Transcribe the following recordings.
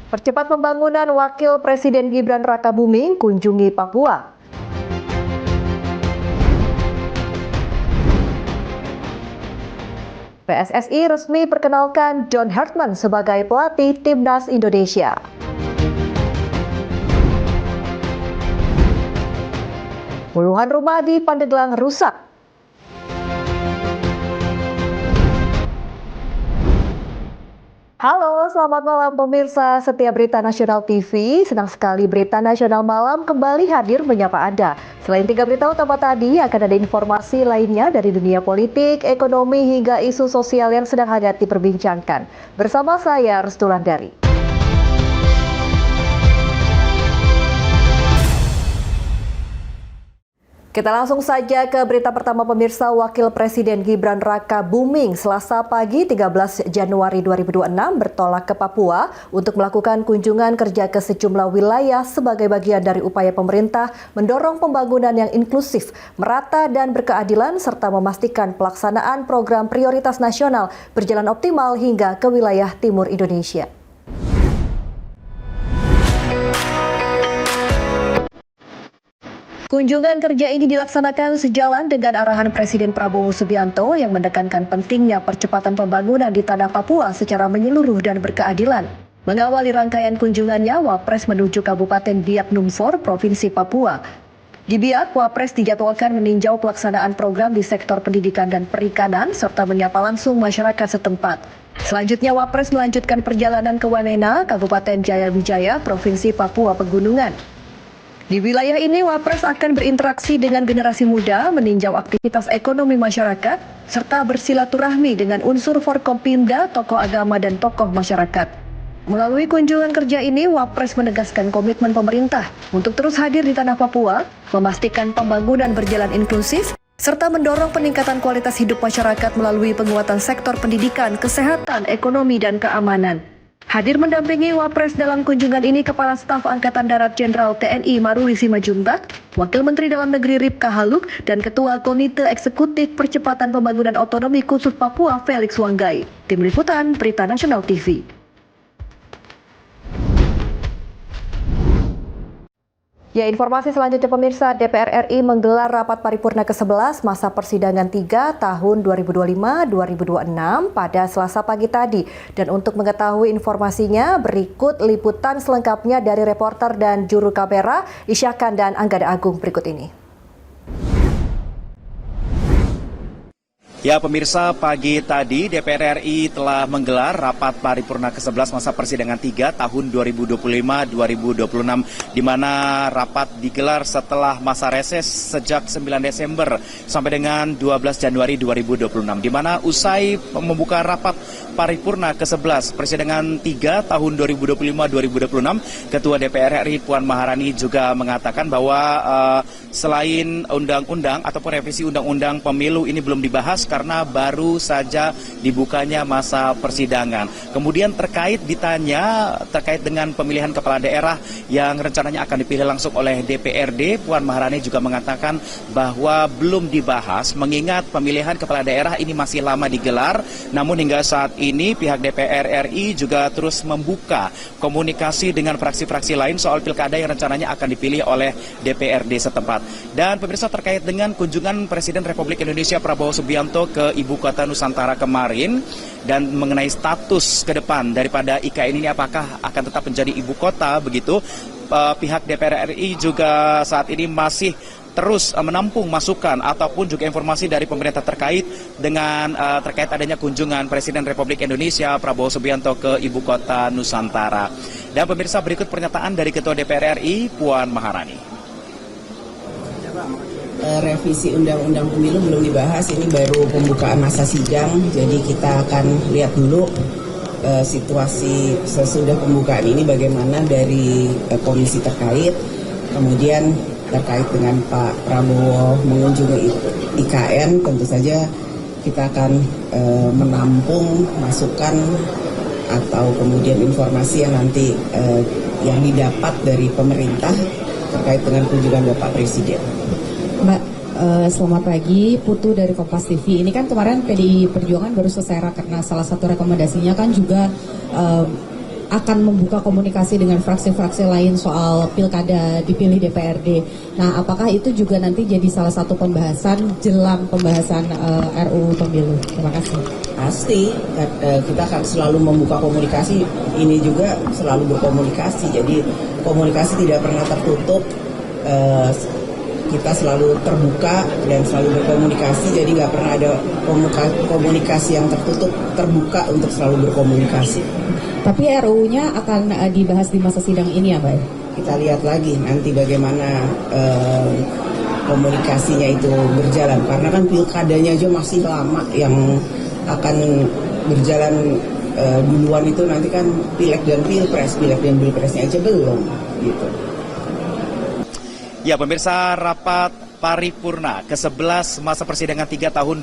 Percepat pembangunan Wakil Presiden Gibran Rakabuming kunjungi Papua. PSSI resmi perkenalkan John Hartman sebagai pelatih Timnas Indonesia. Puluhan rumah di Pandeglang rusak. Halo, selamat malam pemirsa setia Berita Nasional TV. Senang sekali Berita Nasional Malam kembali hadir menyapa Anda. Selain 3 berita utama tadi, akan ada informasi lainnya dari dunia politik, ekonomi, hingga isu sosial yang sedang hangat diperbincangkan. Bersama saya, Restu Landari. Kita langsung saja ke berita pertama pemirsa. Wakil Presiden Gibran Rakabuming Selasa pagi 13 Januari 2026 bertolak ke Papua untuk melakukan kunjungan kerja ke sejumlah wilayah sebagai bagian dari upaya pemerintah mendorong pembangunan yang inklusif, merata dan berkeadilan serta memastikan pelaksanaan program prioritas nasional berjalan optimal hingga ke wilayah timur Indonesia. Kunjungan kerja ini dilaksanakan sejalan dengan arahan Presiden Prabowo Subianto yang menekankan pentingnya percepatan pembangunan di tanah Papua secara menyeluruh dan berkeadilan. Mengawali rangkaian kunjungannya, Wapres menuju Kabupaten Biak Numfor, Provinsi Papua. Di Biak, Wapres dijadwalkan meninjau pelaksanaan program di sektor pendidikan dan perikanan serta menyapa langsung masyarakat setempat. Selanjutnya, Wapres melanjutkan perjalanan ke Wamena, Kabupaten Jayawijaya, Provinsi Papua Pegunungan. Di wilayah ini, Wapres akan berinteraksi dengan generasi muda, meninjau aktivitas ekonomi masyarakat, serta bersilaturahmi dengan unsur Forkompimda, tokoh agama, dan tokoh masyarakat. Melalui kunjungan kerja ini, Wapres menegaskan komitmen pemerintah untuk terus hadir di tanah Papua, memastikan pembangunan berjalan inklusif, serta mendorong peningkatan kualitas hidup masyarakat melalui penguatan sektor pendidikan, kesehatan, ekonomi, dan keamanan. Hadir mendampingi Wapres dalam kunjungan ini Kepala Staf Angkatan Darat Jenderal TNI Maruli Simanjuntak, Wakil Menteri Dalam Negeri Ripka Haluk, dan Ketua Komite Eksekutif Percepatan Pembangunan Otonomi Khusus Papua Felix Wanggai. Tim Liputan Berita Nasional TV. Ya, informasi selanjutnya pemirsa, DPR RI menggelar rapat paripurna ke-11 masa persidangan 3 tahun 2025-2026 pada Selasa pagi tadi. Dan untuk mengetahui informasinya, berikut liputan selengkapnya dari reporter dan juru kamera Isyakan dan Anggada Agung berikut ini. Ya pemirsa, pagi tadi DPR RI telah menggelar rapat paripurna ke-11 masa persidangan 3 tahun 2025-2026 di mana rapat digelar setelah masa reses sejak 9 Desember sampai dengan 12 Januari 2026 di mana usai membuka rapat paripurna ke-11 persidangan 3 tahun 2025-2026 Ketua DPR RI Puan Maharani juga mengatakan bahwa selain undang-undang ataupun revisi undang-undang pemilu ini belum dibahas karena baru saja dibukanya masa persidangan. Kemudian terkait dengan pemilihan kepala daerah yang rencananya akan dipilih langsung oleh DPRD, Puan Maharani juga mengatakan bahwa belum dibahas mengingat pemilihan kepala daerah ini masih lama digelar. Namun hingga saat ini pihak DPR RI juga terus membuka komunikasi dengan fraksi-fraksi lain soal pilkada yang rencananya akan dipilih oleh DPRD setempat. Dan pemirsa, terkait dengan kunjungan Presiden Republik Indonesia Prabowo Subianto ke Ibu Kota Nusantara kemarin dan mengenai status ke depan daripada IKN ini apakah akan tetap menjadi ibu kota begitu, pihak DPR RI juga saat ini masih terus menampung masukan ataupun juga informasi dari pemerintah terkait adanya kunjungan Presiden Republik Indonesia Prabowo Subianto ke Ibu Kota Nusantara. Dan pemirsa, berikut pernyataan dari Ketua DPR RI Puan Maharani. Revisi Undang-Undang Pemilu belum dibahas, ini baru pembukaan masa sidang, jadi kita akan lihat dulu situasi sesudah pembukaan ini bagaimana dari komisi terkait, kemudian terkait dengan Pak Prabowo mengunjungi IKN, tentu saja kita akan menampung masukan atau kemudian informasi yang nanti yang didapat dari pemerintah terkait dengan kunjungan Bapak Presiden. Mbak, selamat pagi, Putu dari Kompas TV. Ini kan kemarin PDI Perjuangan baru selesai rakernas, salah satu rekomendasinya kan juga akan membuka komunikasi dengan fraksi-fraksi lain soal pilkada dipilih DPRD. Nah, apakah itu juga nanti jadi salah satu pembahasan jelang pembahasan RUU Pemilu? Terima kasih. Pasti kita akan selalu membuka komunikasi, ini juga selalu berkomunikasi, jadi komunikasi tidak pernah tertutup, kita selalu terbuka dan selalu berkomunikasi, jadi nggak pernah ada komunikasi yang tertutup, terbuka untuk selalu berkomunikasi. Tapi RUU-nya akan dibahas di masa sidang ini ya, Mbak? Kita lihat lagi nanti bagaimana komunikasinya itu berjalan, karena kan pilkadanya aja masih lama, yang akan berjalan duluan itu nanti kan pileg dan pilpresnya aja belum gitu. Ya pemirsa, rapat paripurna ke-11 masa persidangan 3 tahun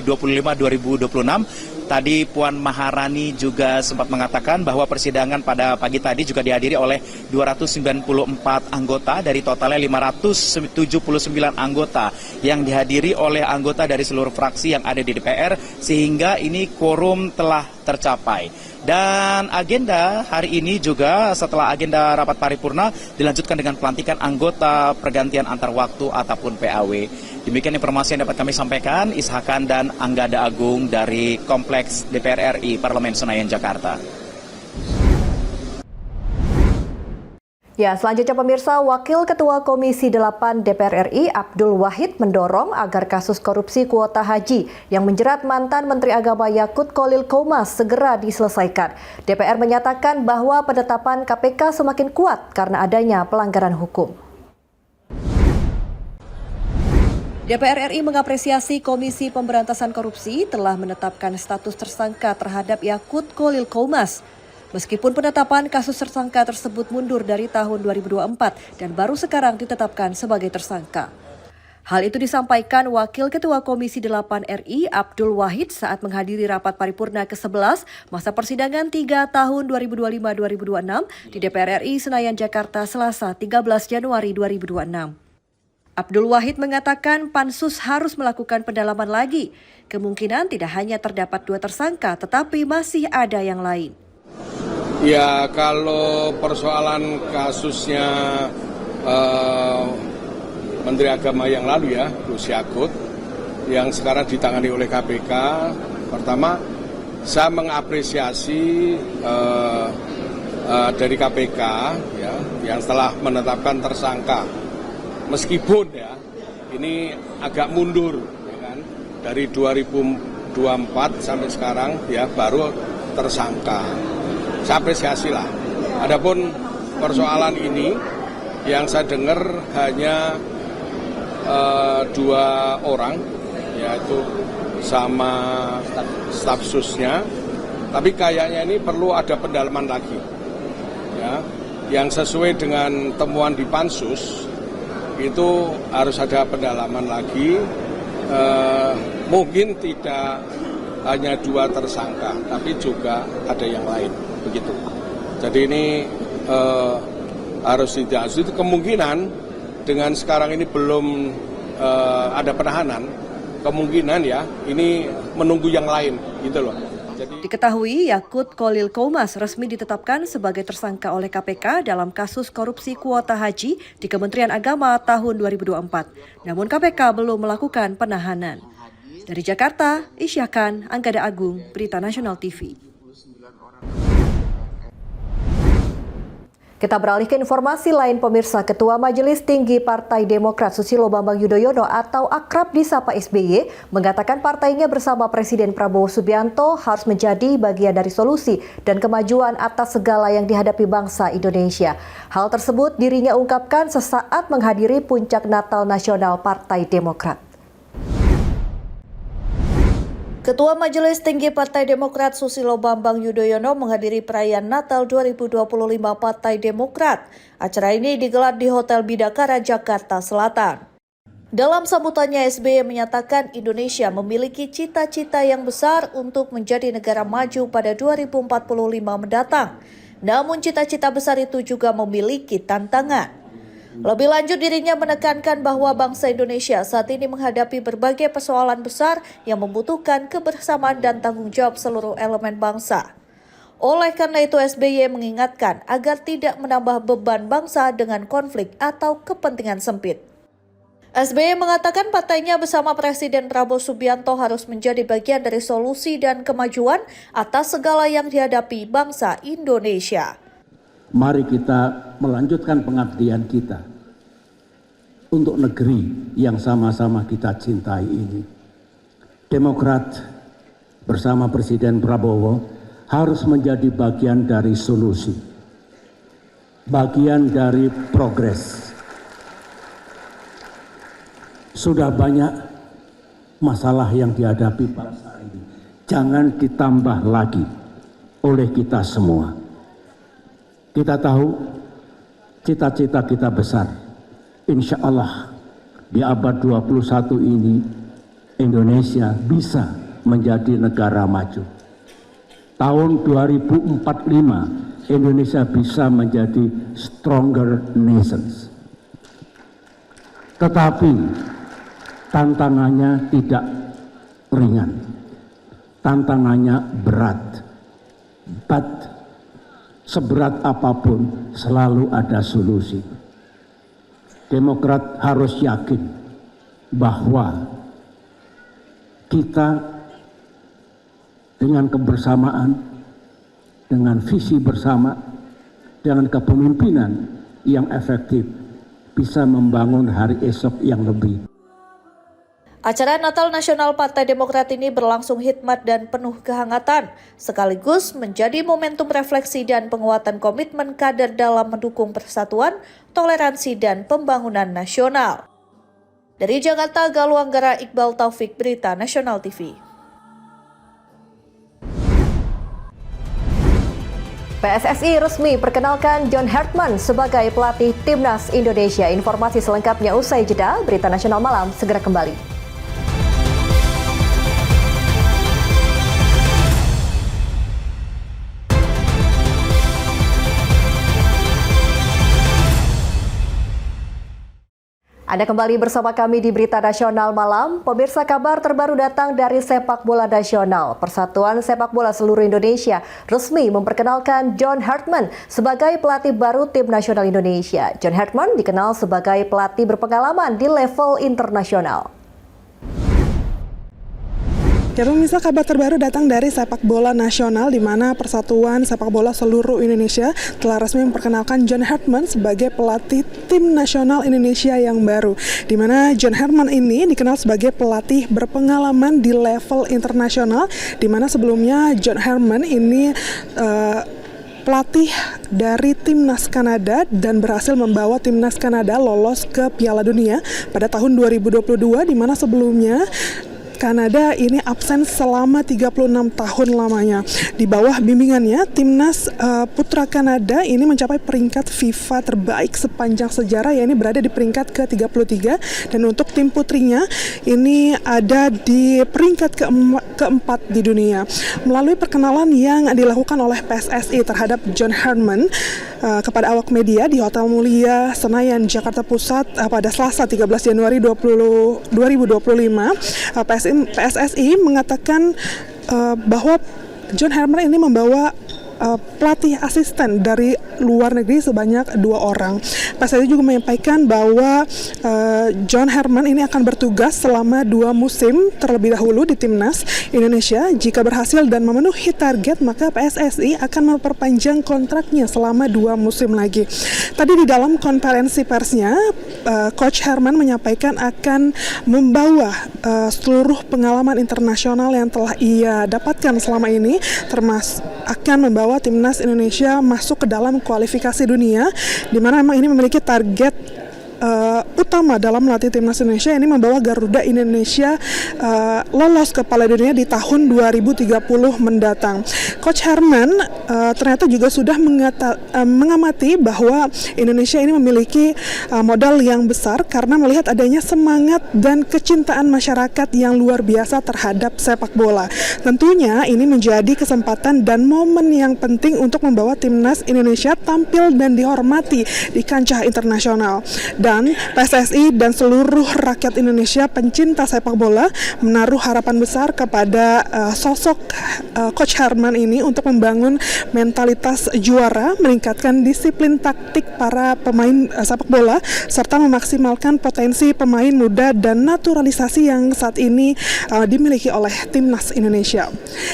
2025-2026. Tadi Puan Maharani juga sempat mengatakan bahwa persidangan pada pagi tadi juga dihadiri oleh 294 anggota dari totalnya 579 anggota yang dihadiri oleh anggota dari seluruh fraksi yang ada di DPR, sehingga ini quorum telah tercapai. Dan agenda hari ini juga setelah agenda rapat paripurna dilanjutkan dengan pelantikan anggota pergantian antar waktu ataupun PAW. Demikian informasi yang dapat kami sampaikan. Ishakan dan Anggada Agung dari Kompleks DPR RI Parlemen Senayan, Jakarta. Ya, selanjutnya pemirsa, Wakil Ketua Komisi 8 DPR RI Abdul Wahid mendorong agar kasus korupsi kuota haji yang menjerat mantan Menteri Agama Yakut Kholil Qomas segera diselesaikan. DPR menyatakan bahwa penetapan KPK semakin kuat karena adanya pelanggaran hukum. DPR RI mengapresiasi Komisi Pemberantasan Korupsi telah menetapkan status tersangka terhadap Yakut Kholil Qomas. Meskipun penetapan kasus tersangka tersebut mundur dari tahun 2024 dan baru sekarang ditetapkan sebagai tersangka. Hal itu disampaikan Wakil Ketua Komisi 8 RI Abdul Wahid saat menghadiri rapat paripurna ke-11 masa persidangan 3 tahun 2025-2026 di DPR RI Senayan, Jakarta, Selasa 13 Januari 2026. Abdul Wahid mengatakan Pansus harus melakukan pendalaman lagi. Kemungkinan tidak hanya terdapat 2 tersangka, tetapi masih ada yang lain. Ya, kalau persoalan kasusnya Menteri Agama yang lalu ya, Gus Yakut, yang sekarang ditangani oleh KPK, pertama saya mengapresiasi dari KPK ya, yang telah menetapkan tersangka. Meskipun ya, ini agak mundur ya kan, dari 2024 sampai sekarang ya baru tersangka. Saya apresiasi lah. Adapun persoalan ini yang saya dengar hanya 2 orang, yaitu sama staf susnya, tapi kayaknya ini perlu ada pendalaman lagi. Ya, yang sesuai dengan temuan di Pansus itu harus ada pendalaman lagi. Mungkin tidak hanya 2 tersangka, tapi juga ada yang lain. Begitu. Jadi ini harus dijelasin. Itu kemungkinan dengan sekarang ini belum ada penahanan, kemungkinan ya ini menunggu yang lain gitu loh. Jadi Diketahui Yakut Kholil Qomas resmi ditetapkan sebagai tersangka oleh KPK dalam kasus korupsi kuota haji di Kementerian Agama tahun 2024. Namun KPK belum melakukan penahanan. Dari Jakarta, Isyakan, Anggada Agung, Berita Nasional TV. Kita beralih ke informasi lain pemirsa. Ketua Majelis Tinggi Partai Demokrat Susilo Bambang Yudhoyono atau akrab disapa SBY mengatakan partainya bersama Presiden Prabowo Subianto harus menjadi bagian dari solusi dan kemajuan atas segala yang dihadapi bangsa Indonesia. Hal tersebut dirinya ungkapkan sesaat menghadiri puncak Natal Nasional Partai Demokrat. Ketua Majelis Tinggi Partai Demokrat Susilo Bambang Yudhoyono menghadiri perayaan Natal 2025 Partai Demokrat. Acara ini digelar di Hotel Bidakara, Jakarta Selatan. Dalam sambutannya, SBY menyatakan Indonesia memiliki cita-cita yang besar untuk menjadi negara maju pada 2045 mendatang. Namun cita-cita besar itu juga memiliki tantangan. Lebih lanjut, dirinya menekankan bahwa bangsa Indonesia saat ini menghadapi berbagai persoalan besar yang membutuhkan kebersamaan dan tanggung jawab seluruh elemen bangsa. Oleh karena itu SBY mengingatkan agar tidak menambah beban bangsa dengan konflik atau kepentingan sempit. SBY mengatakan partainya bersama Presiden Prabowo Subianto harus menjadi bagian dari solusi dan kemajuan atas segala yang dihadapi bangsa Indonesia. Mari kita melanjutkan pengabdian kita untuk negeri yang sama-sama kita cintai ini. Demokrat bersama Presiden Prabowo harus menjadi bagian dari solusi, bagian dari progres. Sudah banyak masalah yang dihadapi bangsa ini. Jangan ditambah lagi oleh kita semua. Kita tahu cita-cita kita besar. Insya Allah di abad 21 ini Indonesia bisa menjadi negara maju. Tahun 2045 Indonesia bisa menjadi stronger nations. Tetapi tantangannya tidak ringan, tantangannya berat. But seberat apapun selalu ada solusi. Demokrat harus yakin bahwa kita dengan kebersamaan, dengan visi bersama, dengan kepemimpinan yang efektif bisa membangun hari esok yang lebih. Acara Natal Nasional Partai Demokrat ini berlangsung hikmat dan penuh kehangatan, sekaligus menjadi momentum refleksi dan penguatan komitmen kader dalam mendukung persatuan, toleransi, dan pembangunan nasional. Dari Jakarta, Galuh Anggara, Iqbal Taufik, Berita Nasional TV. PSSI resmi perkenalkan John Hartman sebagai pelatih Timnas Indonesia. Informasi selengkapnya usai jeda, Berita Nasional Malam segera kembali. Anda kembali bersama kami di Berita Nasional Malam. Pemirsa, kabar terbaru datang dari sepak bola nasional. Persatuan Sepak Bola Seluruh Indonesia resmi memperkenalkan John Hartman sebagai pelatih baru Tim Nasional Indonesia. John Hartman dikenal sebagai pelatih berpengalaman di level internasional. Ya pemirsa, kabar terbaru datang dari sepak bola nasional di mana Persatuan Sepak Bola Seluruh Indonesia telah resmi memperkenalkan John Hartman sebagai pelatih Tim Nasional Indonesia yang baru. Di mana John Hartman ini dikenal sebagai pelatih berpengalaman di level internasional, di mana sebelumnya John Hartman ini pelatih dari Timnas Kanada dan berhasil membawa Timnas Kanada lolos ke Piala Dunia pada tahun 2022, di mana sebelumnya Kanada ini absen selama 36 tahun lamanya. Di bawah bimbingannya, Timnas Putra Kanada ini mencapai peringkat FIFA terbaik sepanjang sejarah, yakni berada di peringkat ke-33, dan untuk tim putrinya ini ada di peringkat keempat di dunia. Melalui perkenalan yang dilakukan oleh PSSI terhadap John Hartman kepada awak media di Hotel Mulia Senayan, Jakarta Pusat pada Selasa 13 Januari 2025, PSSI mengatakan bahwa John Hartman ini membawa pelatih asisten dari luar negeri sebanyak 2 orang. PSSI juga menyampaikan bahwa John Hartman ini akan bertugas selama 2 musim terlebih dahulu di Timnas Indonesia. Jika berhasil dan memenuhi target, maka PSSI akan memperpanjang kontraknya selama 2 musim lagi. Tadi di dalam konferensi persnya, Coach Hartman menyampaikan akan membawa seluruh pengalaman internasional yang telah ia dapatkan selama ini, termasuk akan membawa Timnas Indonesia masuk ke dalam kualifikasi dunia, di mana memang ini memiliki target utama dalam melatih Timnas Indonesia, ini membawa Garuda Indonesia lolos ke Piala Dunia di tahun 2030 mendatang. Coach Hartman ternyata juga sudah mengamati bahwa Indonesia ini memiliki modal yang besar karena melihat adanya semangat dan kecintaan masyarakat yang luar biasa terhadap sepak bola. Tentunya ini menjadi kesempatan dan momen yang penting untuk membawa Timnas Indonesia tampil dan dihormati di kancah internasional. Dan PSSI dan seluruh rakyat Indonesia pencinta sepak bola menaruh harapan besar kepada sosok Coach Herman ini untuk membangun mentalitas juara, meningkatkan disiplin taktik para pemain sepak bola, serta memaksimalkan potensi pemain muda dan naturalisasi yang saat ini dimiliki oleh Timnas Indonesia.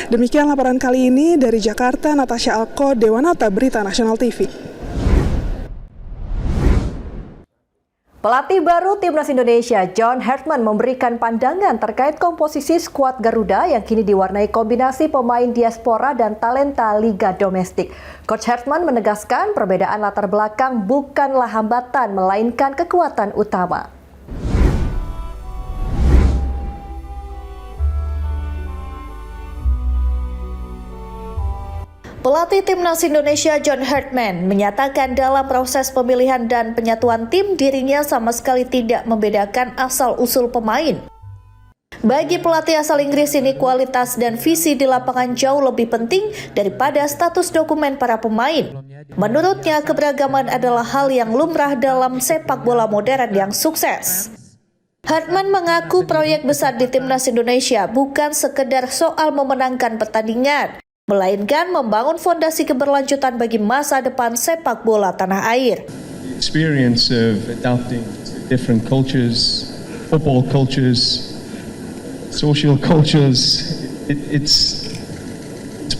Demikian laporan kali ini dari Jakarta, Natasha Alko, Dewanata, Berita Nasional TV. Pelatih baru Timnas Indonesia, John Hartman, memberikan pandangan terkait komposisi skuad Garuda yang kini diwarnai kombinasi pemain diaspora dan talenta liga domestik. Coach Hartman menegaskan perbedaan latar belakang bukanlah hambatan, melainkan kekuatan utama. Pelatih Timnas Indonesia John Hartman menyatakan dalam proses pemilihan dan penyatuan tim dirinya sama sekali tidak membedakan asal-usul pemain. Bagi pelatih asal Inggris ini kualitas dan visi di lapangan jauh lebih penting daripada status dokumen para pemain. Menurutnya keberagaman adalah hal yang lumrah dalam sepak bola modern yang sukses. Hartman mengaku proyek besar di Timnas Indonesia bukan sekedar soal memenangkan pertandingan, melainkan membangun fondasi keberlanjutan bagi masa depan sepak bola tanah air. Experience of adapting to different cultures, football cultures, social cultures, it's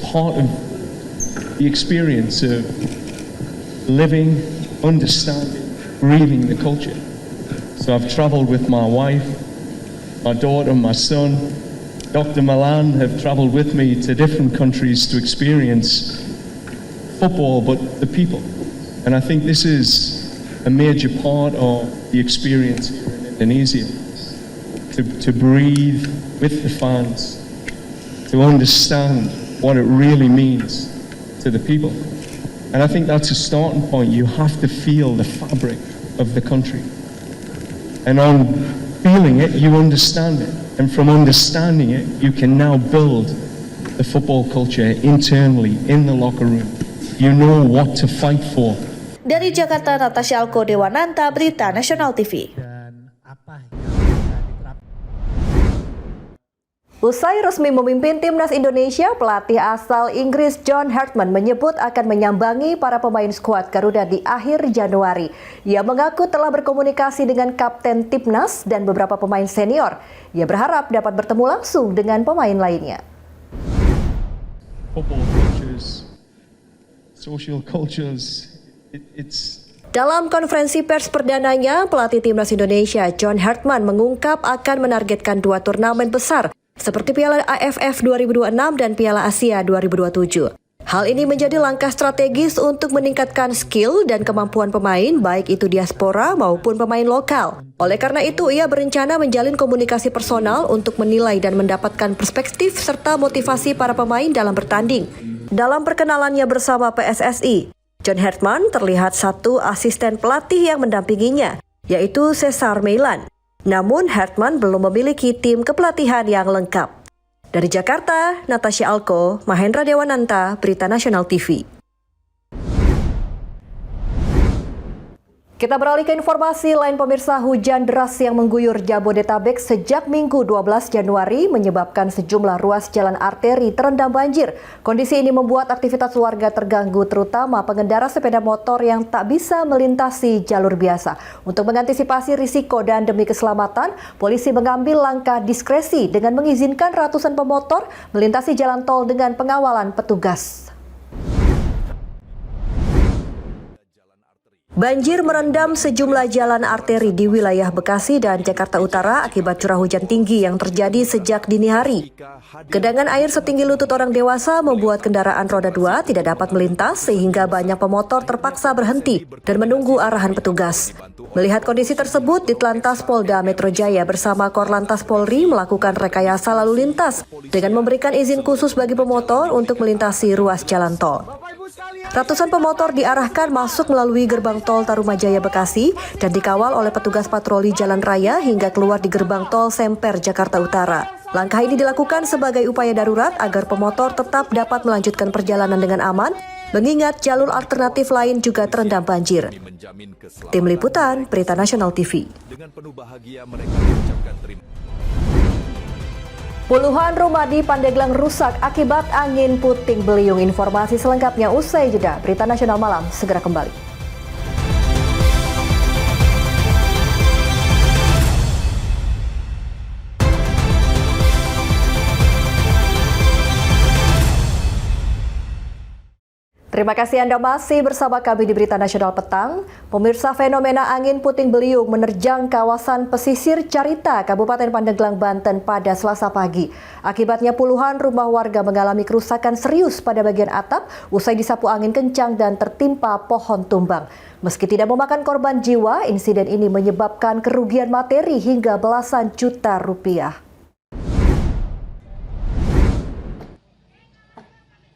part of the experience of living, understanding, breathing the culture. So I've traveled with my wife, my daughter, my son. Dr. Milan have traveled with me to different countries to experience football, but the people. And I think this is a major part of the experience here in Indonesia. To breathe with the fans, to understand what it really means to the people. And I think that's a starting point. You have to feel the fabric of the country. And on feeling it, you understand it. And from understanding it, you can now build the football culture internally in the locker room. You know what to fight for. Dari Jakarta, Natasha Alko, Dewananta, Berita Nasional TV. Usai resmi memimpin Timnas Indonesia, pelatih asal Inggris John Hartman menyebut akan menyambangi para pemain skuad Garuda di akhir Januari. Ia mengaku telah berkomunikasi dengan kapten Timnas dan beberapa pemain senior. Ia berharap dapat bertemu langsung dengan pemain lainnya. Football cultures, social cultures, Dalam konferensi pers perdananya, pelatih Timnas Indonesia John Hartman mengungkap akan menargetkan 2 turnamen besar seperti Piala AFF 2026 dan Piala Asia 2027. Hal ini menjadi langkah strategis untuk meningkatkan skill dan kemampuan pemain, baik itu diaspora maupun pemain lokal. Oleh karena itu, ia berencana menjalin komunikasi personal untuk menilai dan mendapatkan perspektif serta motivasi para pemain dalam bertanding. Dalam perkenalannya bersama PSSI, John Hartman terlihat satu asisten pelatih yang mendampinginya, yaitu Cesar Meilan. Namun Hartman belum memiliki tim kepelatihan yang lengkap. Dari Jakarta, Natasha Alko, Mahendra Dewananta, Berita Nasional TV. Kita beralih ke informasi lain pemirsa. Hujan deras yang mengguyur Jabodetabek sejak Minggu 12 Januari menyebabkan sejumlah ruas jalan arteri terendam banjir. Kondisi ini membuat aktivitas warga terganggu, terutama pengendara sepeda motor yang tak bisa melintasi jalur biasa. Untuk mengantisipasi risiko dan demi keselamatan, polisi mengambil langkah diskresi dengan mengizinkan ratusan pemotor melintasi jalan tol dengan pengawalan petugas. Banjir merendam sejumlah jalan arteri di wilayah Bekasi dan Jakarta Utara akibat curah hujan tinggi yang terjadi sejak dini hari. Genangan air setinggi lutut orang dewasa membuat kendaraan roda 2 tidak dapat melintas sehingga banyak pemotor terpaksa berhenti dan menunggu arahan petugas. Melihat kondisi tersebut, Ditlantas Polda Metro Jaya bersama Korlantas Polri melakukan rekayasa lalu lintas dengan memberikan izin khusus bagi pemotor untuk melintasi ruas jalan tol. Ratusan pemotor diarahkan masuk melalui gerbang tol Tarumajaya Bekasi dan dikawal oleh petugas patroli jalan raya hingga keluar di gerbang tol Semper Jakarta Utara. Langkah ini dilakukan sebagai upaya darurat agar pemotor tetap dapat melanjutkan perjalanan dengan aman mengingat jalur alternatif lain juga terendam banjir. Tim Liputan, Berita Nasional TV. Puluhan rumah di Pandeglang rusak akibat angin puting beliung. Informasi selengkapnya usai jeda. Berita Nasional Malam segera kembali. Terima kasih Anda masih bersama kami di Berita Nasional Petang. Pemirsa, fenomena angin puting beliung menerjang kawasan pesisir Carita, Kabupaten Pandeglang, Banten pada Selasa pagi. Akibatnya puluhan rumah warga mengalami kerusakan serius pada bagian atap usai disapu angin kencang dan tertimpa pohon tumbang. Meski tidak memakan korban jiwa, insiden ini menyebabkan kerugian materi hingga belasan juta rupiah.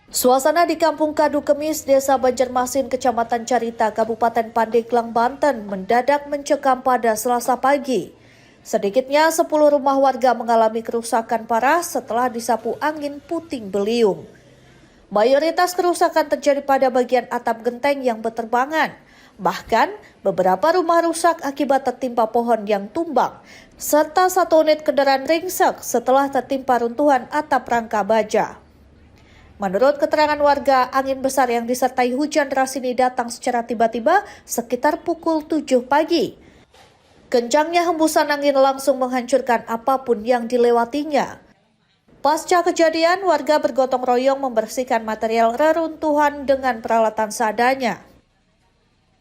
Suasana di Kampung Kadu Kemis, Desa Banjarmasin, Kecamatan Carita, Kabupaten Pandeglang, Banten mendadak mencekam pada Selasa pagi. Sedikitnya 10 rumah warga mengalami kerusakan parah setelah disapu angin puting beliung. Mayoritas kerusakan terjadi pada bagian atap genteng yang berterbangan. Bahkan beberapa rumah rusak akibat tertimpa pohon yang tumbang, serta 1 unit kendaraan ringsek setelah tertimpa runtuhan atap rangka baja. Menurut keterangan warga, angin besar yang disertai hujan deras ini datang secara tiba-tiba sekitar pukul 7 pagi. Kencangnya hembusan angin langsung menghancurkan apapun yang dilewatinya. Pasca kejadian, warga bergotong royong membersihkan material reruntuhan dengan peralatan seadanya.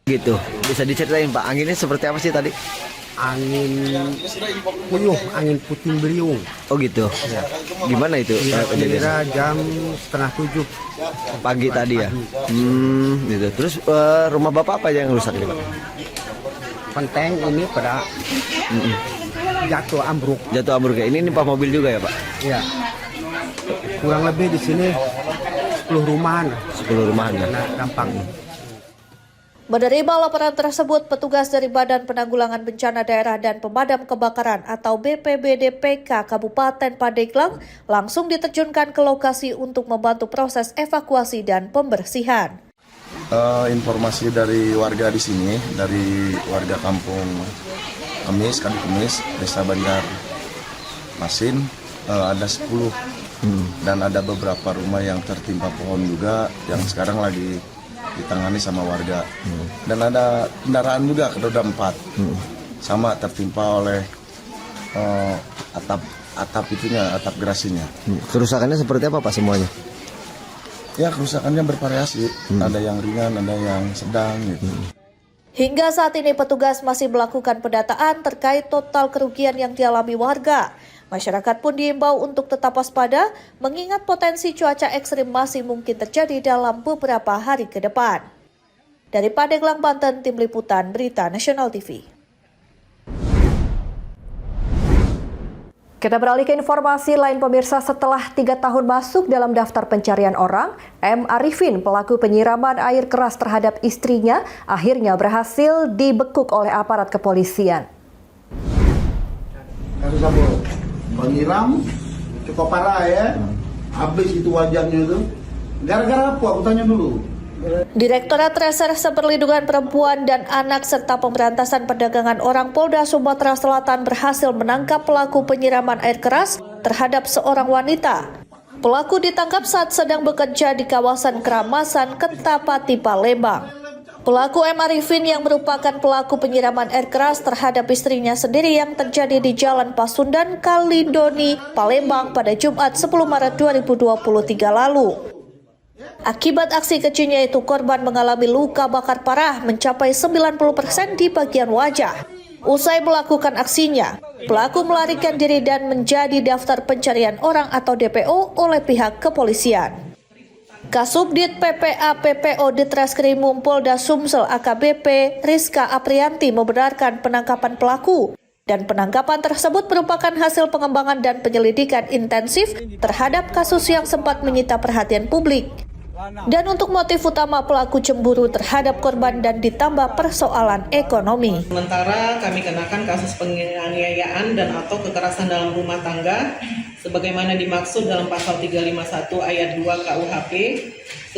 Gitu, bisa diceritain Pak, anginnya seperti apa sih tadi? Angin puyuh, angin puting beliung. Oh gitu. Ya. Gimana itu? Kira jam 6:30 pagi tadi ya. Gitu. Terus rumah Bapak apa yang rusak nih Pak? Penteng ini pada jatuh ambruk. Jatuh ambruk ya. Ini nimpa mobil juga ya Pak? Iya. Kurang lebih di sini 10 rumahan. 10 rumahan ya. Nah, dampak. Menerima laporan tersebut, petugas dari Badan Penanggulangan Bencana Daerah dan Pemadam Kebakaran atau BPBD PK Kabupaten Pandeglang langsung diterjunkan ke lokasi untuk membantu proses evakuasi dan pembersihan. Informasi dari warga di sini, dari warga Kampung Kemis, Kadu Kemis, Desa Banjarmasin, ada 10 dan ada beberapa rumah yang tertimpa pohon juga yang sekarang lagi ditangani sama warga. Dan ada kendaraan juga, roda 4 sama tertimpa oleh atap itunya, atap gerasinya. Kerusakannya seperti apa Pak semuanya? Ya kerusakannya bervariasi, ada yang ringan, ada yang sedang gitu. Hingga saat ini petugas masih melakukan pendataan terkait total kerugian yang dialami warga. Masyarakat pun diimbau untuk tetap waspada, mengingat potensi cuaca ekstrim masih mungkin terjadi dalam beberapa hari ke depan. Dari Pandeglang, Banten, Tim Liputan, Berita Nasional TV. Kita beralih ke informasi lain pemirsa. Setelah 3 tahun masuk dalam daftar pencarian orang, M. Arifin, pelaku penyiraman air keras terhadap istrinya, akhirnya berhasil dibekuk oleh aparat kepolisian. Kasus apa? Penyiram cukup parah ya, habis itu wajahnya itu. Gara-gara apa? Aku tanya dulu. Direktorat Reserse Perlindungan Perempuan dan Anak serta Pemberantasan Perdagangan Orang Polda Sumatera Selatan berhasil menangkap pelaku penyiraman air keras terhadap seorang wanita. Pelaku ditangkap saat sedang bekerja di kawasan Keramasan, Kertapati, Palembang. Pelaku M. Arifin yang merupakan pelaku penyiraman air keras terhadap istrinya sendiri yang terjadi di Jalan Pasundan, Kalidoni, Palembang pada Jumat 10 Maret 2023 lalu. Akibat aksi kejinya itu, korban mengalami luka bakar parah mencapai 90% di bagian wajah. Usai melakukan aksinya, pelaku melarikan diri dan menjadi daftar pencarian orang atau DPO oleh pihak kepolisian. Kasubdit PPA PPO Ditreskrimum Polda Sumsel AKBP Rizka Aprianti membenarkan penangkapan pelaku dan penangkapan tersebut merupakan hasil pengembangan dan penyelidikan intensif terhadap kasus yang sempat menyita perhatian publik. Dan untuk motif utama pelaku cemburu terhadap korban dan ditambah persoalan ekonomi. Sementara kami kenakan kasus penganiayaan dan atau kekerasan dalam rumah tangga sebagaimana dimaksud dalam pasal 351 ayat 2 KUHP,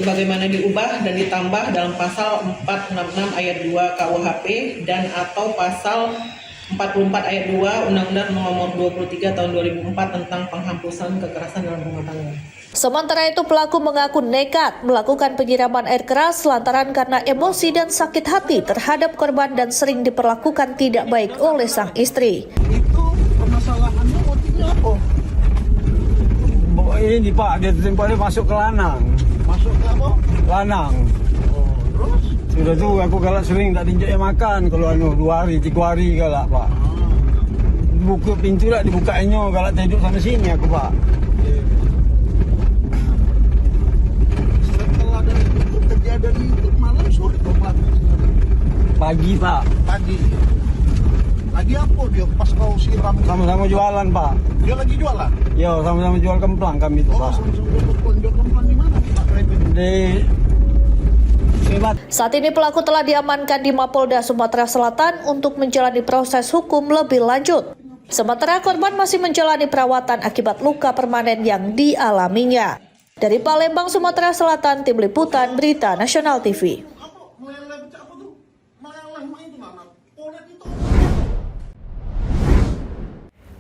sebagaimana diubah dan ditambah dalam pasal 466 ayat 2 KUHP dan atau pasal 44 ayat 2 Undang-Undang Nomor 23 Tahun 2004 tentang penghapusan kekerasan dalam rumah tangga. Sementara itu pelaku mengaku nekat melakukan penyiraman air keras lantaran karena emosi dan sakit hati terhadap korban dan sering diperlakukan tidak baik oleh sang istri. Itu permasalahannya motifnya apa? Ini Pak, dia tempatnya masuk ke lanang. Masuk ke apa? Lanang. Oh, terus? Sudah tu aku galak sering tak diinjak makan kalau 2 hari, 3 hari galak Pak. Buka pintu lah dibukainnya galak tidur sana sini aku Pak. Setelah dari itu kejadian itu malam sore kau melakukan? Pagi Pak. Pagi. Lagi apa dia pas kau siram? Sama-sama jualan Pak. Dia lagi jualan? Yo, sama-sama jual kemplang kami itu Pak. Sama-sama jual kemplang di mana Pak? Di Saat ini pelaku telah diamankan di Mapolda Sumatera Selatan untuk menjalani proses hukum lebih lanjut. Sementara korban masih menjalani perawatan akibat luka permanen yang dialaminya. Dari Palembang, Sumatera Selatan, Tim Liputan Berita Nasional TV.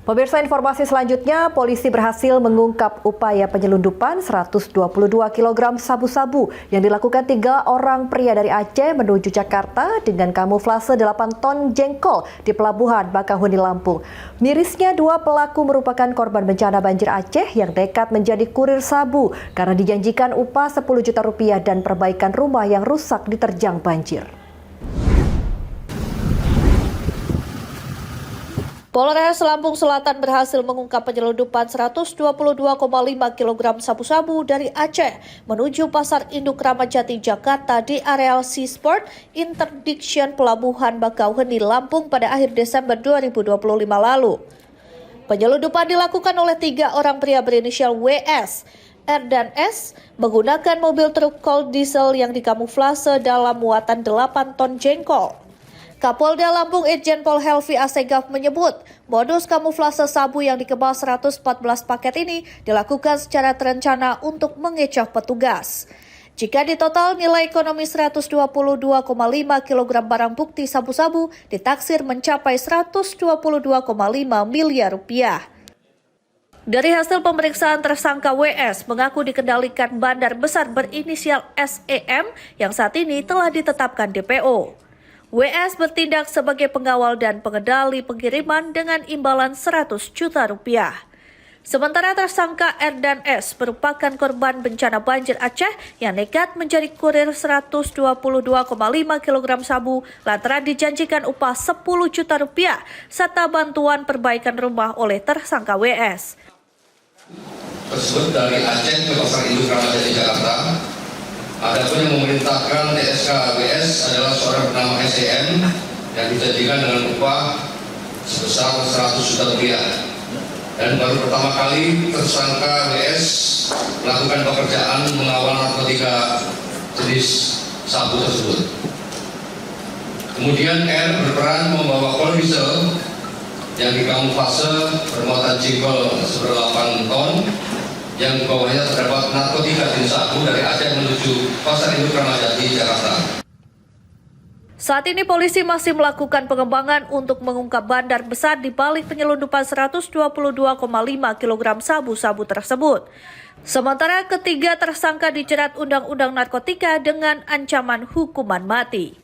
Pemirsa, informasi selanjutnya, polisi berhasil mengungkap upaya penyelundupan 122 kg sabu-sabu yang dilakukan 3 orang pria dari Aceh menuju Jakarta dengan kamuflase 8 ton jengkol di Pelabuhan Bakahuni, Lampung. Mirisnya 2 pelaku merupakan korban bencana banjir Aceh yang nekat menjadi kurir sabu karena dijanjikan upah 10 juta rupiah dan perbaikan rumah yang rusak diterjang banjir. Polres Lampung Selatan berhasil mengungkap penyelundupan 122,5 kg sabu-sabu dari Aceh menuju Pasar Induk Ramadjati, Jakarta di areal Seaport Interdiction Pelabuhan Bakauheni, Lampung pada akhir Desember 2025 lalu. Penyelundupan dilakukan oleh 3 orang pria berinisial WS, R dan S menggunakan mobil truk cold diesel yang dikamuflase dalam muatan 8 ton jengkol. Kapolda Lampung Irjen Pol Helvi Asegaf menyebut modus kamuflase sabu yang dikemas 114 paket ini dilakukan secara terencana untuk mengecoh petugas. Jika ditotal nilai ekonomi 122,5 kg barang bukti sabu-sabu ditaksir mencapai 122,5 miliar rupiah. Dari hasil pemeriksaan tersangka WS mengaku dikendalikan bandar besar berinisial SEM yang saat ini telah ditetapkan DPO. WS bertindak sebagai pengawal dan pengendali pengiriman dengan imbalan 100 juta rupiah. Sementara tersangka R dan S merupakan korban bencana banjir Aceh yang nekat menjadi kurir 122,5 kg sabu lantaran dijanjikan upah 10 juta rupiah serta bantuan perbaikan rumah oleh tersangka WS. Tersebut dari Aceh ke Pasar Induk Ramadjati, Jakarta. Adapun yang memerintahkan TSK WS adalah seorang bernama SEM yang dijanjikan dengan upah sebesar 100 juta rupiah. Dan baru pertama kali tersangka WS melakukan pekerjaan mengawal narkotika jenis sabu tersebut. Kemudian R berperan membawa kol diesel yang dikamuflase bermuatan jengkol seberat 8 ton yang di bawahnya terdapat narkotika jenis sabu dari Aceh menuju Pasar Induk Ramadjati, Jakarta. Saat ini polisi masih melakukan pengembangan untuk mengungkap bandar besar di balik penyelundupan 122,5 kg sabu-sabu tersebut. Sementara ketiga tersangka dijerat Undang-Undang Narkotika dengan ancaman hukuman mati.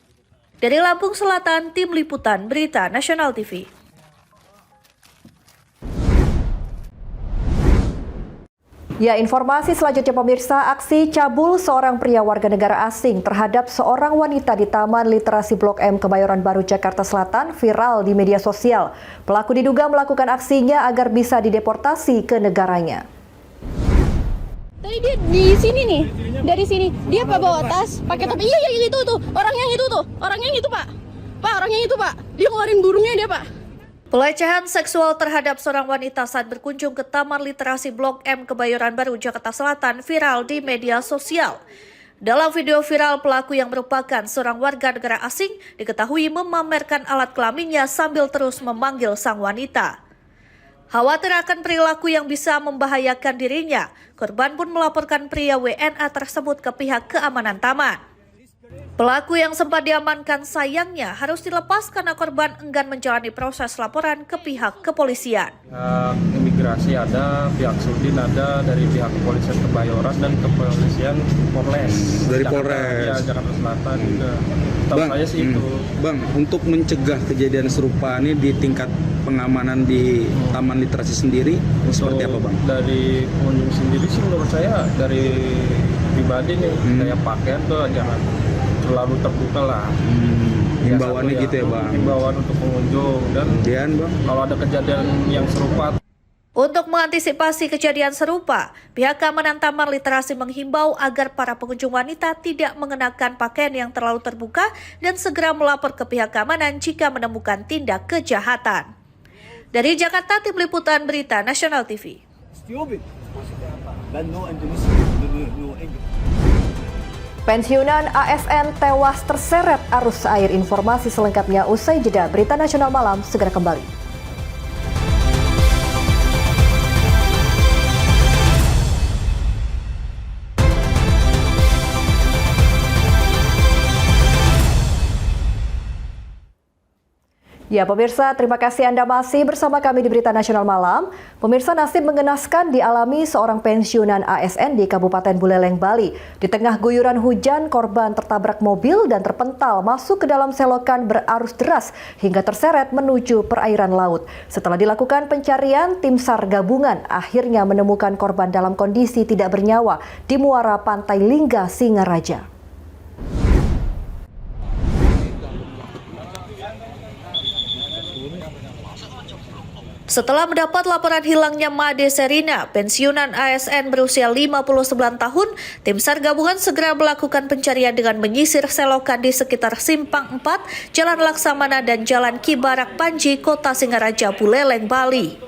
Dari Lampung Selatan, Tim Liputan Berita Nasional TV. Ya, informasi selanjutnya pemirsa, aksi cabul seorang pria warga negara asing terhadap seorang wanita di Taman Literasi Blok M Kebayoran Baru, Jakarta Selatan viral di media sosial. Pelaku diduga melakukan aksinya agar bisa dideportasi ke negaranya. Tadi dia di sini nih, dari sini dia bawa tas, pakai topi. Iya yang itu tuh, orang yang itu tuh, orang yang itu Pak, orang yang itu Pak, dia ngeluarin burungnya dia Pak. Pelecehan seksual terhadap seorang wanita saat berkunjung ke Taman Literasi Blok M Kebayoran Baru, Jakarta Selatan viral di media sosial. Dalam video viral, pelaku yang merupakan seorang warga negara asing diketahui memamerkan alat kelaminnya sambil terus memanggil sang wanita. Khawatir akan perilaku yang bisa membahayakan dirinya, korban pun melaporkan pria WNA tersebut ke pihak keamanan taman. Pelaku yang sempat diamankan sayangnya harus dilepas karena korban enggan menjalani proses laporan ke pihak kepolisian. Pihak imigrasi ada, pihak Sudin ada, dari pihak kepolisian Kebayoran dan kepolisian Polres. Dari Jakarta, Polres. ya, Jakarta Selatan juga. Tahu saya sih itu. Bang, untuk mencegah kejadian serupa ini di tingkat pengamanan di Taman Literasi sendiri seperti apa, Bang? Dari pengunjung sendiri sih menurut saya dari pribadi nih kayak pakaian tuh jangan terlalu terbuka lah. Himbauannya gitu ya, Bang. Himbauan untuk pengunjung dan Bang, kalau ada kejadian yang serupa. Untuk mengantisipasi kejadian serupa, pihak keamanan Taman Literasi menghimbau agar para pengunjung wanita tidak mengenakan pakaian yang terlalu terbuka dan segera melapor ke pihak keamanan jika menemukan tindak kejahatan. Dari Jakarta, Tim Liputan Berita Nasional TV. Pensiunan ASN tewas terseret arus air. Informasi selengkapnya usai jeda. Berita Nasional Malam segera kembali. Ya pemirsa, terima kasih Anda masih bersama kami di Berita Nasional Malam. Pemirsa, nasib mengenaskan dialami seorang pensiunan ASN di Kabupaten Buleleng, Bali. Di tengah guyuran hujan, korban tertabrak mobil dan terpental masuk ke dalam selokan berarus deras hingga terseret menuju perairan laut. Setelah dilakukan pencarian, tim SAR gabungan akhirnya menemukan korban dalam kondisi tidak bernyawa di muara Pantai Lingga, Singaraja. Setelah mendapat laporan hilangnya Made Serina, pensiunan ASN berusia 59 tahun, tim SAR gabungan segera melakukan pencarian dengan menyisir selokan di sekitar Simpang 4, Jalan Laksamana dan Jalan Kibarak Panji, Kota Singaraja, Buleleng, Bali.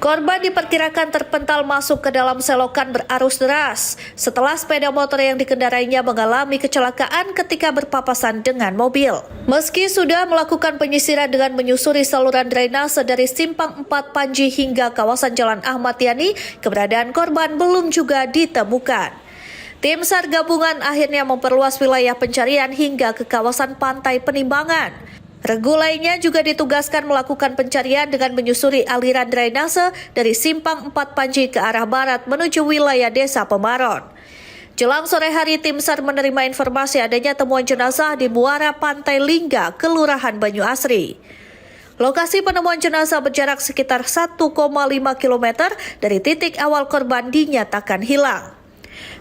Korban diperkirakan terpental masuk ke dalam selokan berarus deras setelah sepeda motor yang dikendarainya mengalami kecelakaan ketika berpapasan dengan mobil. Meski sudah melakukan penyisiran dengan menyusuri saluran drainase dari Simpang 4 Panji hingga kawasan Jalan Ahmad Yani, keberadaan korban belum juga ditemukan. Tim SAR gabungan akhirnya memperluas wilayah pencarian hingga ke kawasan Pantai Penimbangan. Regu lainnya juga ditugaskan melakukan pencarian dengan menyusuri aliran drainase dari Simpang 4 Panji ke arah barat menuju wilayah Desa Pemaron. Jelang sore hari, tim SAR menerima informasi adanya temuan jenazah di muara Pantai Lingga, Kelurahan Banyu Asri. Lokasi penemuan jenazah berjarak sekitar 1,5 km dari titik awal korban dinyatakan hilang.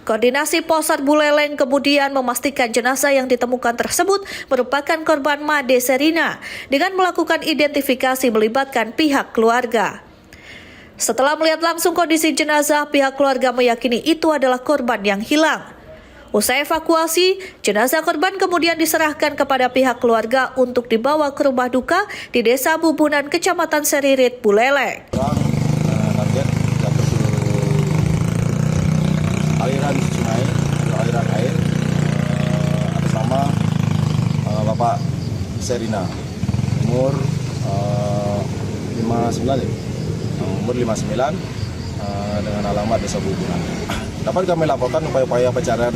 Koordinasi Polsar Buleleng kemudian memastikan jenazah yang ditemukan tersebut merupakan korban Made Serina dengan melakukan identifikasi melibatkan pihak keluarga. Setelah melihat langsung kondisi jenazah, pihak keluarga meyakini itu adalah korban yang hilang. Usai evakuasi, jenazah korban kemudian diserahkan kepada pihak keluarga untuk dibawa ke rumah duka di Desa Bubunan, Kecamatan Seririt, Buleleng. Aliran sungai atau aliran air atas nama Bapak Serina, umur 59 dengan alamat Desa Bubunan. Dapat kami laporkan upaya-upaya pencarian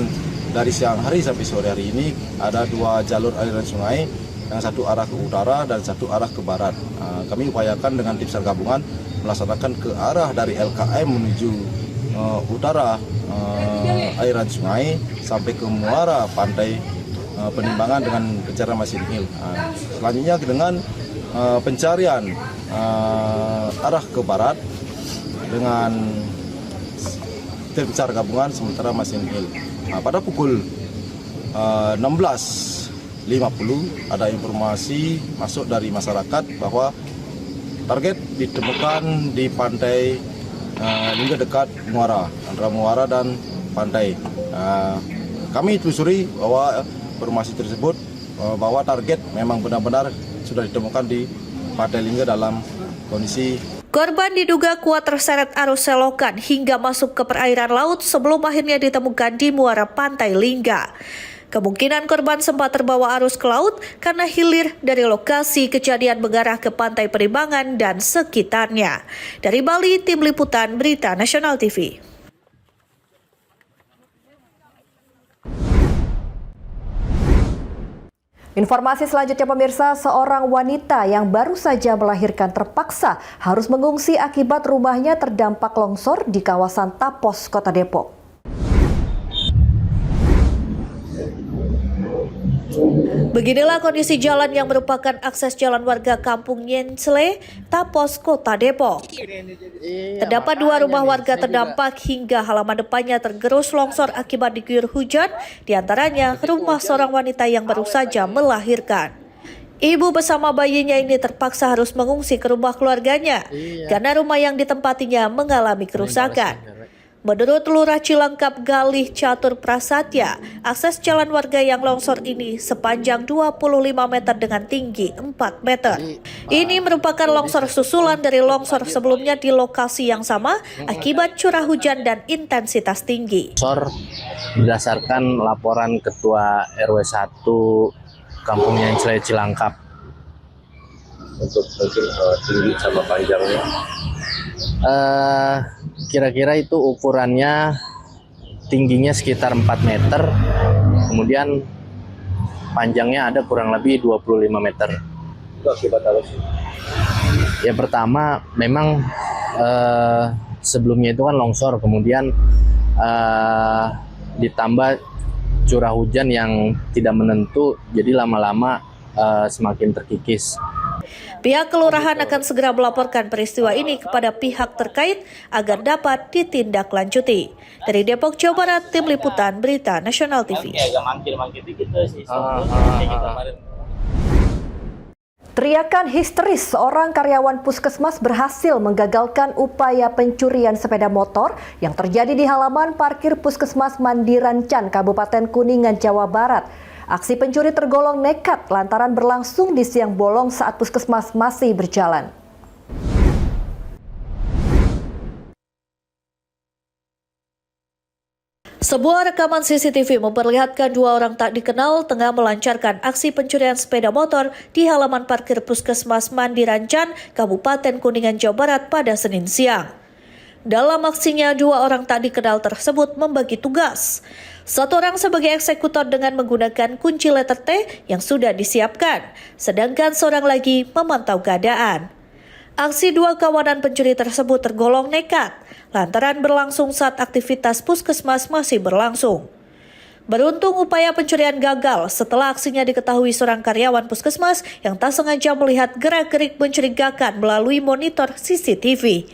dari siang hari sampai sore hari ini. Ada 2 jalur aliran sungai, yang satu arah ke utara dan satu arah ke barat. Kami upayakan dengan tim SAR gabungan melaksanakan ke arah dari LKM menuju utara aliran sungai sampai ke muara Pantai Penimbangan dengan pencarian masih nihil. Selanjutnya dengan pencarian arah ke barat dengan tim SAR gabungan sementara masih nihil. Pada pukul 16.50 ada informasi masuk dari masyarakat bahwa target ditemukan di pantai Lingga dekat muara, antara muara dan pantai. Kami telusuri bahwa informasi tersebut bahwa target memang benar-benar sudah ditemukan di Pantai Lingga dalam kondisi. Korban diduga kuat terseret arus selokan hingga masuk ke perairan laut sebelum akhirnya ditemukan di muara Pantai Lingga. Kemungkinan korban sempat terbawa arus ke laut karena hilir dari lokasi kejadian mengarah ke Pantai Perimbangan dan sekitarnya. Dari Bali, Tim Liputan Berita Nasional TV. Informasi selanjutnya pemirsa, seorang wanita yang baru saja melahirkan terpaksa harus mengungsi akibat rumahnya terdampak longsor di kawasan Tapos, Kota Depok. Beginilah kondisi jalan yang merupakan akses jalan warga Kampung Nyensle, Tapos, Kota Depok. Terdapat 2 rumah warga terdampak hingga halaman depannya tergerus longsor akibat diguyur hujan, diantaranya rumah seorang wanita yang baru saja melahirkan. Ibu bersama bayinya ini terpaksa harus mengungsi ke rumah keluarganya karena rumah yang ditempatinya mengalami kerusakan. Menurut Lurah Cilangkap Galih Catur Prasatya, akses jalan warga yang longsor ini sepanjang 25 meter dengan tinggi 4 meter. Ini merupakan longsor susulan dari longsor sebelumnya di lokasi yang sama akibat curah hujan dan intensitas tinggi. Longsor berdasarkan laporan Ketua RW 1 Kampung Nyensle Cilangkap. Untuk mungkin tinggi sama panjangnya. Kira-kira itu ukurannya tingginya sekitar 4 meter, kemudian panjangnya ada kurang lebih 25 meter. Itu akibat apa sih? Ya pertama memang sebelumnya itu kan longsor, kemudian ditambah curah hujan yang tidak menentu, jadi lama-lama semakin terkikis. Pihak kelurahan akan segera melaporkan peristiwa ini kepada pihak terkait agar dapat ditindaklanjuti. Dari Depok, Jawa Barat, Tim Liputan Berita Nasional TV. Teriakan histeris seorang karyawan puskesmas berhasil menggagalkan upaya pencurian sepeda motor yang terjadi di halaman parkir Puskesmas Mandirancan, Kabupaten Kuningan, Jawa Barat. Aksi pencuri tergolong nekat lantaran berlangsung di siang bolong saat puskesmas masih berjalan. Sebuah rekaman CCTV memperlihatkan 2 orang tak dikenal tengah melancarkan aksi pencurian sepeda motor di halaman parkir Puskesmas Mandirancan, Kabupaten Kuningan, Jawa Barat pada Senin siang. Dalam aksinya, 2 orang tak dikenal tersebut membagi tugas. 1 orang sebagai eksekutor dengan menggunakan kunci letter T yang sudah disiapkan, sedangkan 1 orang lagi memantau keadaan. Aksi 2 kawanan pencuri tersebut tergolong nekat, lantaran berlangsung saat aktivitas puskesmas masih berlangsung. Beruntung upaya pencurian gagal setelah aksinya diketahui seorang karyawan puskesmas yang tak sengaja melihat gerak-gerik mencurigakan melalui monitor CCTV.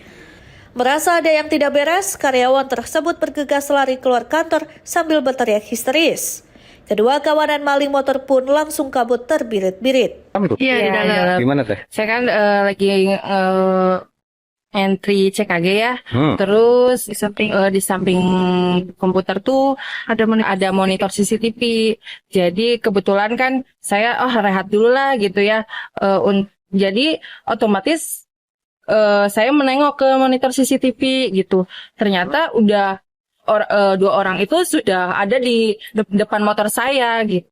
Merasa ada yang tidak beres, karyawan tersebut bergegas lari keluar kantor sambil berteriak histeris. Kedua kawanan maling motor pun langsung kabur terbirit-birit. Iya, di dalam. Gimana teh? Saya kan lagi entry CKG ya. Terus di samping komputer tuh ada monitor CCTV. Jadi kebetulan kan saya rehat dulu lah gitu ya. Jadi otomatis saya menengok ke monitor CCTV gitu. Ternyata udah 2 orang itu sudah ada di depan motor saya gitu.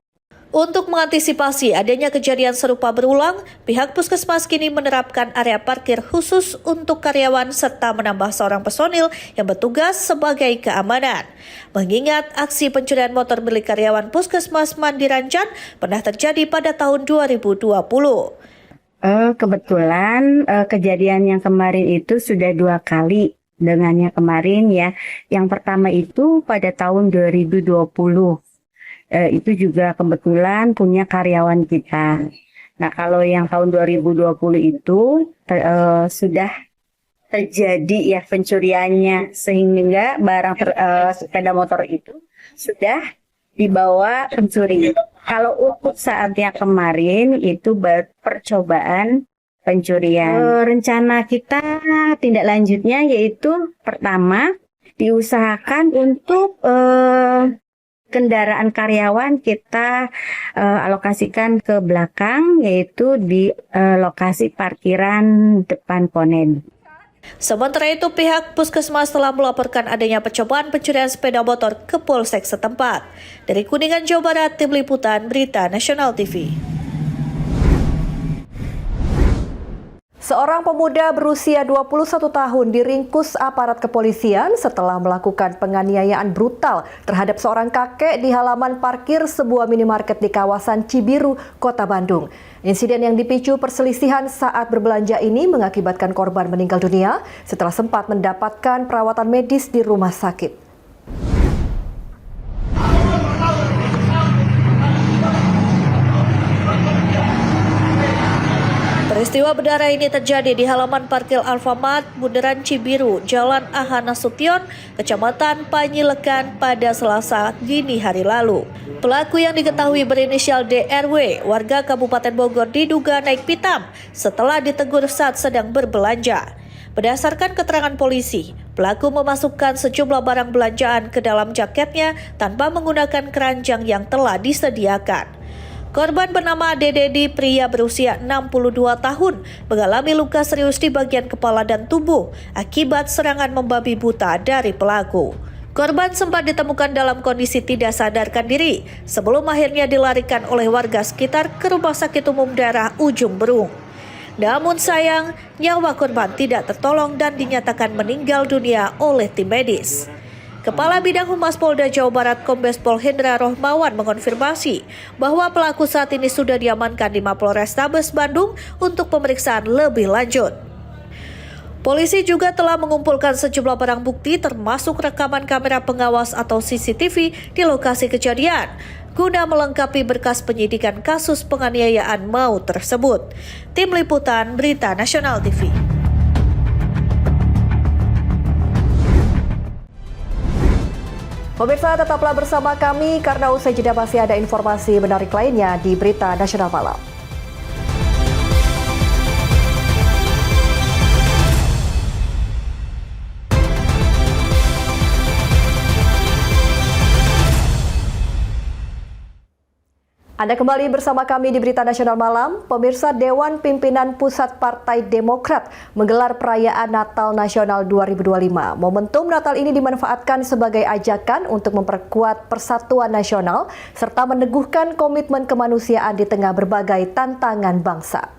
Untuk mengantisipasi adanya kejadian serupa berulang, pihak puskesmas kini menerapkan area parkir khusus untuk karyawan serta menambah seorang personil yang bertugas sebagai keamanan. Mengingat aksi pencurian motor milik karyawan Puskesmas Mandirancan pernah terjadi pada tahun 2020. Kebetulan kejadian yang kemarin itu sudah 2 kali dengan yang kemarin ya. Yang pertama itu pada tahun 2020. Itu juga kebetulan punya karyawan kita. Nah kalau yang tahun 2020 itu sudah terjadi ya pencuriannya, sehingga barang sepeda motor itu sudah dibawa pencuri. Kalau untuk saat yang kemarin itu percobaan pencurian. Rencana kita tindak lanjutnya yaitu pertama diusahakan untuk kendaraan karyawan kita alokasikan ke belakang, yaitu di lokasi parkiran depan Ponen. Sementara itu, pihak Puskesmas telah melaporkan adanya percobaan pencurian sepeda motor ke Polsek setempat. Dari Kuningan, Jawa Barat, Tim Liputan Berita Nasional TV. Seorang pemuda berusia 21 tahun diringkus aparat kepolisian setelah melakukan penganiayaan brutal terhadap seorang kakek di halaman parkir sebuah minimarket di kawasan Cibiru, Kota Bandung. Insiden yang dipicu perselisihan saat berbelanja ini mengakibatkan korban meninggal dunia setelah sempat mendapatkan perawatan medis di rumah sakit. Peristiwa berdarah ini terjadi di halaman parkir Alfamart, Bundaran Cibiru, Jalan AH Nasution, Kecamatan Panyilekan pada Selasa dini hari lalu. Pelaku yang diketahui berinisial DRW, warga Kabupaten Bogor, diduga naik pitam setelah ditegur saat sedang berbelanja. Berdasarkan keterangan polisi, pelaku memasukkan sejumlah barang belanjaan ke dalam jaketnya tanpa menggunakan keranjang yang telah disediakan. Korban bernama Dededi, pria berusia 62 tahun, mengalami luka serius di bagian kepala dan tubuh akibat serangan membabi buta dari pelaku. Korban sempat ditemukan dalam kondisi tidak sadarkan diri sebelum akhirnya dilarikan oleh warga sekitar ke Rumah Sakit Umum Daerah Ujung Berung. Namun sayang, nyawa korban tidak tertolong dan dinyatakan meninggal dunia oleh tim medis. Kepala Bidang Humas Polda Jawa Barat Kombes Pol Hendra Rohmawan mengonfirmasi bahwa pelaku saat ini sudah diamankan di Mapolrestabes Bandung untuk pemeriksaan lebih lanjut. Polisi juga telah mengumpulkan sejumlah barang bukti termasuk rekaman kamera pengawas atau CCTV di lokasi kejadian guna melengkapi berkas penyidikan kasus penganiayaan maut tersebut. Tim Liputan Berita Nasional TV. Pemirsa, tetaplah bersama kami karena usai jeda masih ada informasi menarik lainnya di Berita Nasional Malam. Anda kembali bersama kami di Berita Nasional Malam. Pemirsa, Dewan Pimpinan Pusat Partai Demokrat menggelar perayaan Natal Nasional 2025. Momentum Natal ini dimanfaatkan sebagai ajakan untuk memperkuat persatuan nasional serta meneguhkan komitmen kemanusiaan di tengah berbagai tantangan bangsa.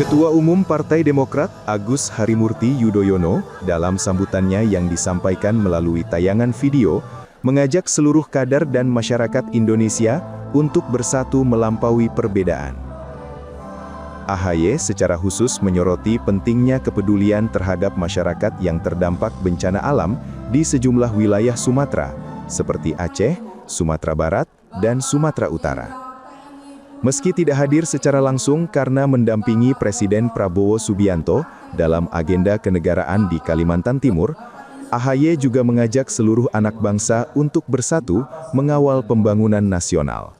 Ketua Umum Partai Demokrat Agus Harimurti Yudhoyono dalam sambutannya yang disampaikan melalui tayangan video mengajak seluruh kader dan masyarakat Indonesia untuk bersatu melampaui perbedaan. AHY secara khusus menyoroti pentingnya kepedulian terhadap masyarakat yang terdampak bencana alam di sejumlah wilayah Sumatera seperti Aceh, Sumatera Barat, dan Sumatera Utara. Meski tidak hadir secara langsung karena mendampingi Presiden Prabowo Subianto dalam agenda kenegaraan di Kalimantan Timur, AHY juga mengajak seluruh anak bangsa untuk bersatu mengawal pembangunan nasional.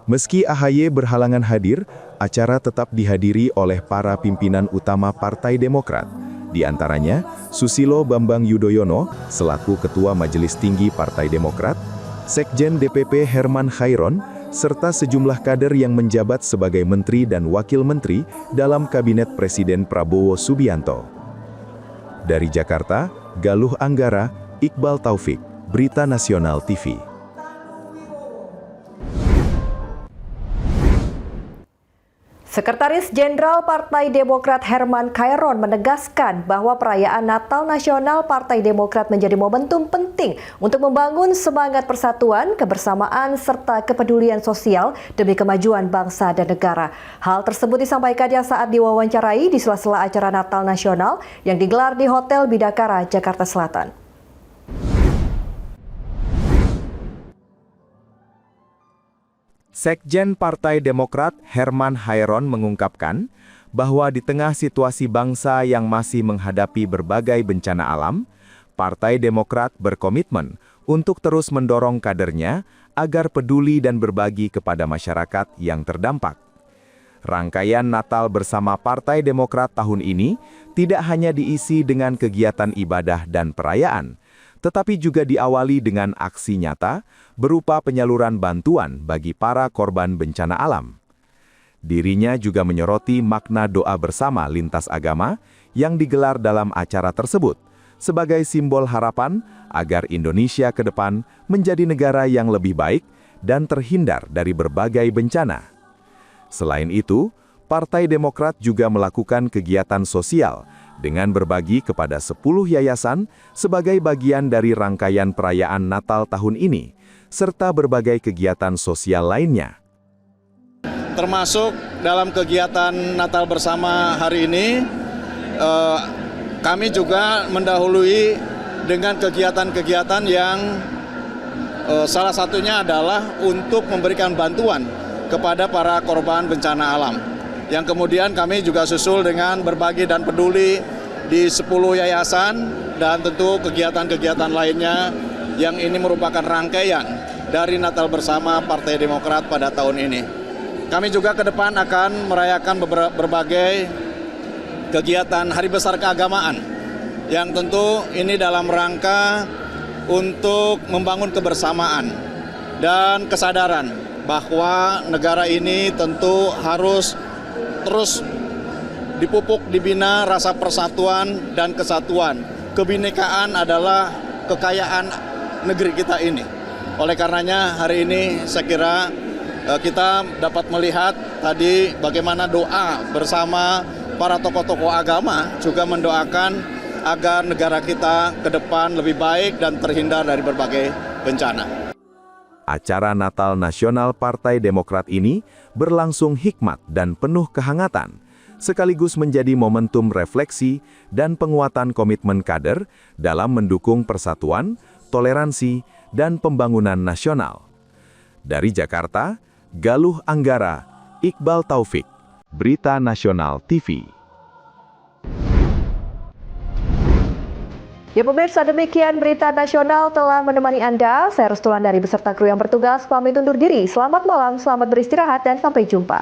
Meski AHY berhalangan hadir, acara tetap dihadiri oleh para pimpinan utama Partai Demokrat, di antaranya Susilo Bambang Yudhoyono selaku Ketua Majelis Tinggi Partai Demokrat, Sekjen DPP Herman Khairon, serta sejumlah kader yang menjabat sebagai menteri dan wakil menteri dalam Kabinet Presiden Prabowo Subianto. Dari Jakarta, Galuh Anggara, Iqbal Taufik, Berita Nasional TV. Sekretaris Jenderal Partai Demokrat Herman Khairon menegaskan bahwa perayaan Natal Nasional Partai Demokrat menjadi momentum penting untuk membangun semangat persatuan, kebersamaan, serta kepedulian sosial demi kemajuan bangsa dan negara. Hal tersebut disampaikannya saat diwawancarai di sela-sela acara Natal Nasional yang digelar di Hotel Bidakara, Jakarta Selatan. Sekjen Partai Demokrat Herman Khairon mengungkapkan bahwa di tengah situasi bangsa yang masih menghadapi berbagai bencana alam, Partai Demokrat berkomitmen untuk terus mendorong kadernya agar peduli dan berbagi kepada masyarakat yang terdampak. Rangkaian Natal bersama Partai Demokrat tahun ini tidak hanya diisi dengan kegiatan ibadah dan perayaan, tetapi juga diawali dengan aksi nyata berupa penyaluran bantuan bagi para korban bencana alam. Dirinya juga menyoroti makna doa bersama lintas agama yang digelar dalam acara tersebut sebagai simbol harapan agar Indonesia ke depan menjadi negara yang lebih baik dan terhindar dari berbagai bencana. Selain itu, Partai Demokrat juga melakukan kegiatan sosial dengan berbagi kepada 10 yayasan sebagai bagian dari rangkaian perayaan Natal tahun ini, serta berbagai kegiatan sosial lainnya. Termasuk dalam kegiatan Natal bersama hari ini, kami juga mendahului dengan kegiatan-kegiatan yang salah satunya adalah untuk memberikan bantuan kepada para korban bencana alam. Yang kemudian kami juga susul dengan berbagi dan peduli di 10 yayasan dan tentu kegiatan-kegiatan lainnya yang ini merupakan rangkaian dari Natal bersama Partai Demokrat pada tahun ini. Kami juga ke depan akan merayakan berbagai kegiatan Hari Besar Keagamaan yang tentu ini dalam rangka untuk membangun kebersamaan dan kesadaran bahwa negara ini tentu harus terus dipupuk, dibina rasa persatuan dan kesatuan. Kebinekaan adalah kekayaan negeri kita ini. Oleh karenanya hari ini saya kira kita dapat melihat tadi bagaimana doa bersama para tokoh-tokoh agama juga mendoakan agar negara kita ke depan lebih baik dan terhindar dari berbagai bencana. Acara Natal Nasional Partai Demokrat ini berlangsung hikmat dan penuh kehangatan, sekaligus menjadi momentum refleksi dan penguatan komitmen kader dalam mendukung persatuan, toleransi, dan pembangunan nasional. Dari Jakarta, Galuh Anggara, Iqbal Taufik, Berita Nasional TV. Ya pemirsa, demikian Berita Nasional telah menemani Anda. Saya Rustulan dari beserta kru yang bertugas pamit undur diri. Selamat malam, selamat beristirahat, dan sampai jumpa.